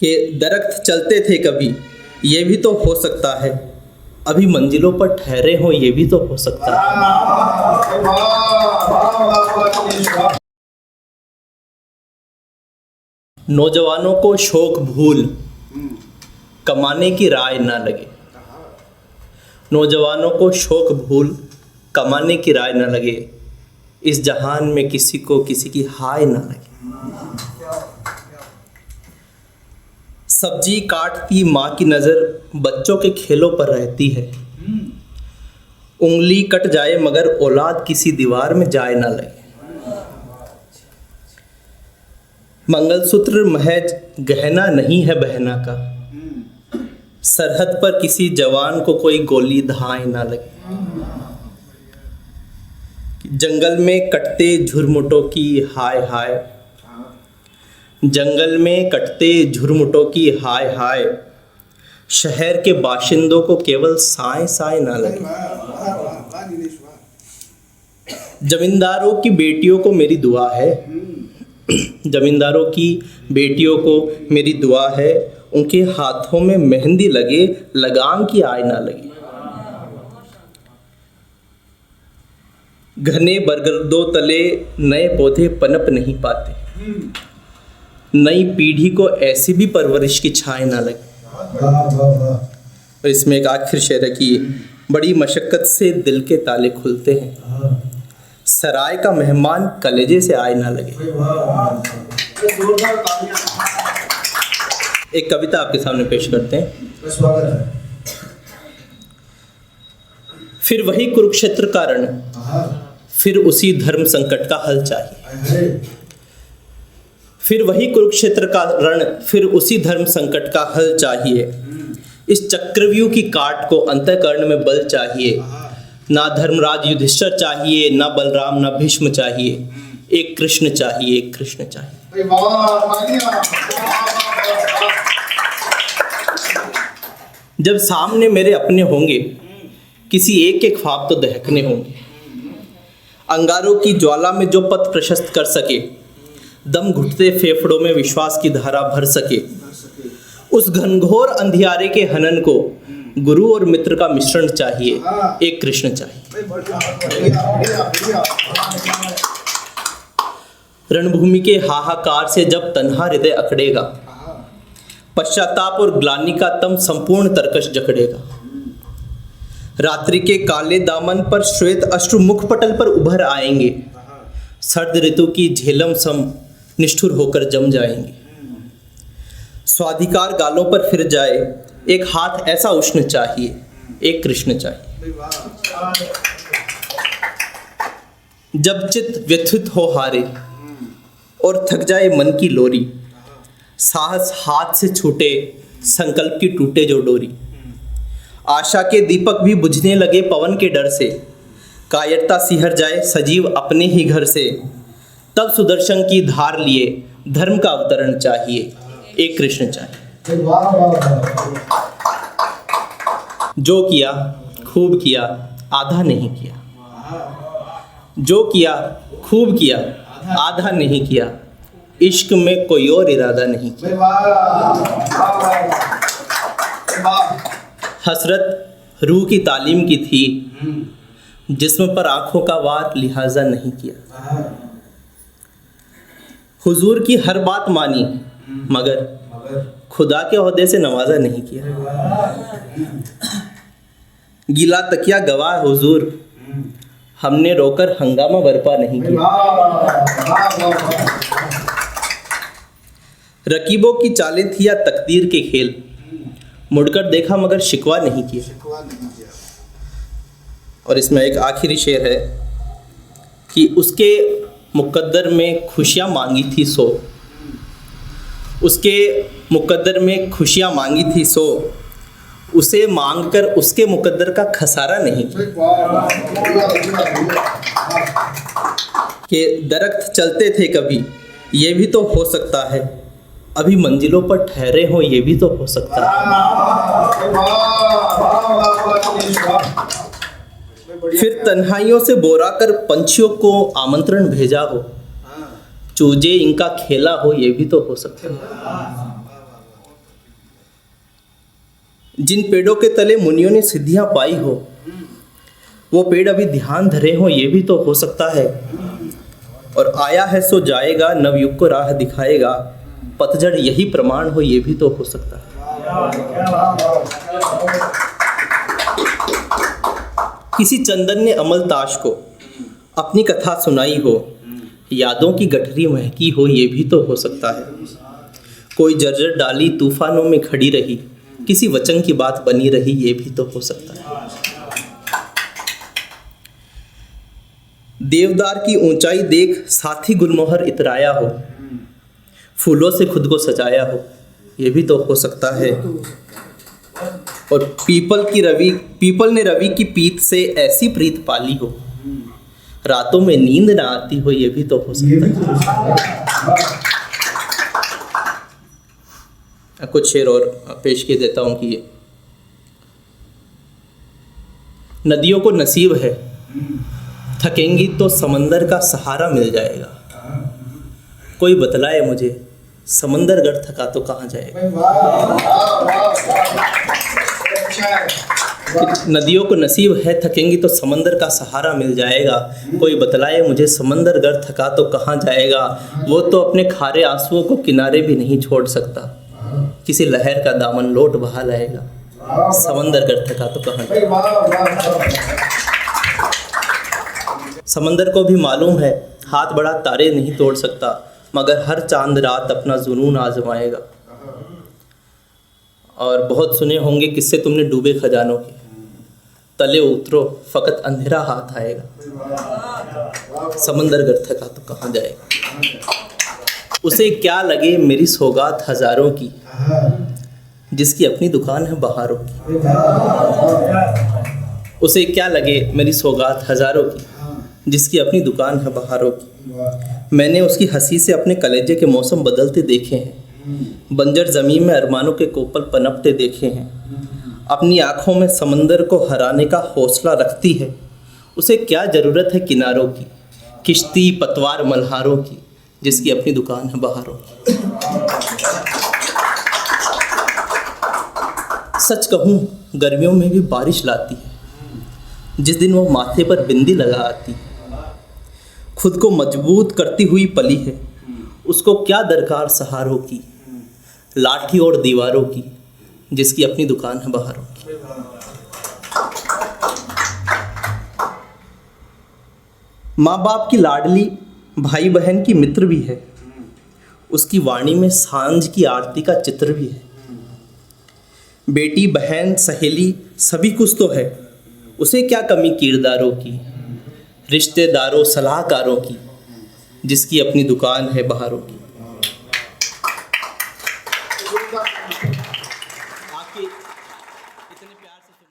कि दरख्त चलते थे कभी, ये भी तो हो सकता है, अभी मंजिलों पर ठहरे हो ये भी तो हो सकता है। नौजवानों को शौक भूल कमाने की राय ना लगे। नौजवानों को शौक भूल कमाने की राय ना लगे, इस जहान में किसी को किसी की हाय ना लगे। सब्जी काटती माँ की नज़र बच्चों के खेलों पर रहती है। उंगली कट जाए मगर औलाद किसी दीवार में जाए ना लगे। मंगलसूत्र महज गहना नहीं है बहना का, सरहद पर किसी जवान को कोई गोली धाए ना लगे। जंगल में कटते झुरमुटों की हाय हाय, जंगल में कटते झुरमुटों की हाय हाय, शहर के बाशिंदों को केवल साए साए ना लगे। जमींदारों की बेटियों को मेरी दुआ है, जमींदारों की बेटियों को मेरी दुआ है, उनके हाथों में मेहंदी लगे, लगाम की आय ना लगे। घने बरगदों तले नए पौधे पनप नहीं पाते, नई पीढ़ी को ऐसी भी परवरिश की छाए ना लगे। और इसमें एक आखिर शेर है कि बड़ी मशक्क़त से दिल के ताले खुलते हैं, सराय का मेहमान कलेजे से आए ना लगे। एक कविता आपके सामने पेश करते हैं। फिर वही कुरुक्षेत्र का रण, फिर उसी धर्म संकट का हल चाहिए। फिर वही कुरुक्षेत्र का रण, फिर उसी धर्म संकट का हल चाहिए। इस चक्रव्यूह की काट को अंतःकरण में बल चाहिए। ना धर्मराज युधिष्ठिर चाहिए, ना बलराम, ना भीष्म चाहिए, एक कृष्ण चाहिए, एक कृष्ण चाहिए। जब सामने मेरे अपने होंगे, किसी एक के ख्वाब तो दहकने होंगे। अंगारों की ज्वाला में जो पथ प्रशस्त कर सके, दम घुटते फेफड़ों में विश्वास की धारा भर सके, उस घनघोर अंधियारे के हनन को गुरु और मित्र का मिश्रण चाहिए, एक कृष्ण चाहिए। रणभूमि के हाहाकार से जब तन्हा हृदय अकड़ेगा, पश्चाताप और ग्लानि का तम संपूर्ण तरकश जकड़ेगा। रात्रि के काले दामन पर श्वेत अश्रु मुखपटल पर उभर आएंगे, सर्द ऋतु की झेलम सम निष्ठुर होकर जम जाएंगे। स्वाधिकार गालों पर फिर जाए, एक हाथ ऐसा उष्ण चाहिए, एक कृष्ण चाहिए। जब चित्त व्यथित हो हारे और थक जाए मन की लोरी, साहस हाथ से छूटे, संकल्प की टूटे जो डोरी। आशा के दीपक भी बुझने लगे पवन के डर से, कायरता सिहर जाए सजीव अपने ही घर से, तब सुदर्शन की धार लिए धर्म का अवतरण चाहिए, एक कृष्ण चाहिए। जो किया खूब किया, आधा नहीं किया। जो किया खूब किया, आधा नहीं किया, इश्क में कोई और इरादा नहीं किया। हसरत रूह की तालीम की थी, जिस्म पर आंखों का वार लिहाजा नहीं किया। हुजूर की हर बात मानी, मगर खुदा के ओहदे से नवाजा नहीं किया। गीला तकिया गवाह हुजूर, हमने रोकर हंगामा बर्पा नहीं किया। रकीबों की चालें थी या तकदीर के खेल, मुड़कर देखा मगर शिकवा नहीं किया। और इसमें एक आखिरी शेर है कि उसके मुकद्दर में खुशियाँ मांगी थी सो, उसके मुकद्दर में खुशियाँ मांगी थी सो, उसे मांगकर उसके मुकद्दर का खसारा नहीं किया। कि दरख्त चलते थे कभी, ये भी तो हो सकता है, अभी मंजिलों पर ठहरे हो ये भी तो हो सकता है। फिर तन्हाइयों से बोरा कर पंछियों को आमंत्रण भेजा हो, चूजे इनका खेला हो ये भी तो हो सकता है। जिन पेड़ों के तले मुनियों ने सिद्धियां पाई हो, वो पेड़ अभी ध्यान धरे हो, ये भी तो हो सकता है। और आया है सो जाएगा, नवयुग को राह दिखाएगा, पतझड़ यही प्रमाण हो, ये भी तो हो सकता है। किसी चंदन ने अमलताश को अपनी कथा सुनाई हो, यादों की गठरी महकी हो, ये भी तो हो सकता है। कोई जर्जर डाली तूफानों में खड़ी रही, किसी वचन की बात बनी रही, ये भी तो हो सकता है। देवदार की ऊंचाई देख साथी गुलमोहर इतराया हो, फूलों से खुद को सजाया हो, ये भी तो हो सकता है। और पीपल ने रवि की पीत से ऐसी प्रीत पाली हो, रातों में नींद ना आती हो, ये भी तो हो सकता है। कुछ शेर और पेश किए देता हूँ कि नदियों को नसीब है, थकेंगी तो समंदर का सहारा मिल जाएगा। कोई बतलाए मुझे, समंदर अगर थका तो कहाँ जाएगा। नदियों को नसीब है, थकेंगी तो समंदर का सहारा मिल जाएगा। कोई बतलाए मुझे, समंदर अगर थका तो कहाँ जाएगा। वो तो अपने खारे आंसुओं को किनारे भी नहीं छोड़ सकता, किसी लहर का दामन लौट बहा लाएगा। समंदर अगर थका तो कहाँ जाएगा। समंदर को भी मालूम है, हाथ बड़ा तारे नहीं तोड़ सकता, मगर हर चांद रात अपना जुनून आजमाएगा। और बहुत सुने होंगे किस्से तुमने डूबे खजानों के, तले उतरो फकत अंधेरा हाथ आएगा। समंदर अगर थका तो कहाँ जाएगा। उसे क्या लगे मेरी सौगात हजारों की, जिसकी अपनी दुकान है बहारों की। उसे क्या लगे मेरी सौगात हजारों की, जिसकी अपनी दुकान है बहारों की। मैंने उसकी हंसी से अपने कलेजे के मौसम बदलते देखे हैं, बंजर ज़मीन में अरमानों के कोपल पनपते देखे हैं। अपनी आँखों में समंदर को हराने का हौसला रखती है। उसे क्या ज़रूरत है किनारों की, किश्ती पतवार मल्हारों की, जिसकी अपनी दुकान है बहारों की। सच कहूँ गर्मियों में भी बारिश लाती है, जिस दिन वो माथे पर बिंदी लगा आती है। खुद को मजबूत करती हुई पली है, उसको क्या दरकार सहारों की, लाठी और दीवारों की, जिसकी अपनी दुकान है बहारों की। माँ बाप की लाडली, भाई बहन की मित्र भी है, उसकी वाणी में सांझ की आरती का चित्र भी है। बेटी बहन सहेली सभी कुछ तो है, उसे क्या कमी किरदारों की, रिश्तेदारों सलाहकारों की, जिसकी अपनी दुकान है बहारों की।